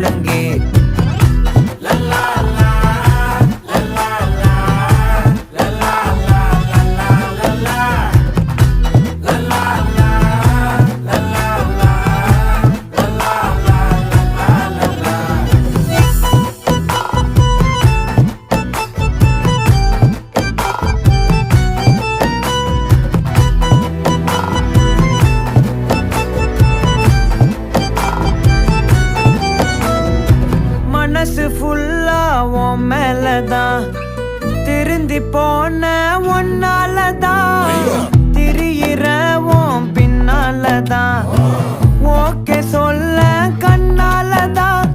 முழங்கே. மனசு ஃபுல்லா உன் மேலதான், திருந்தி போன ஒன்னாலதான், திரியிற உன் பின்னாலதான், ஓகே சொல்ல கண்ணாலதான்,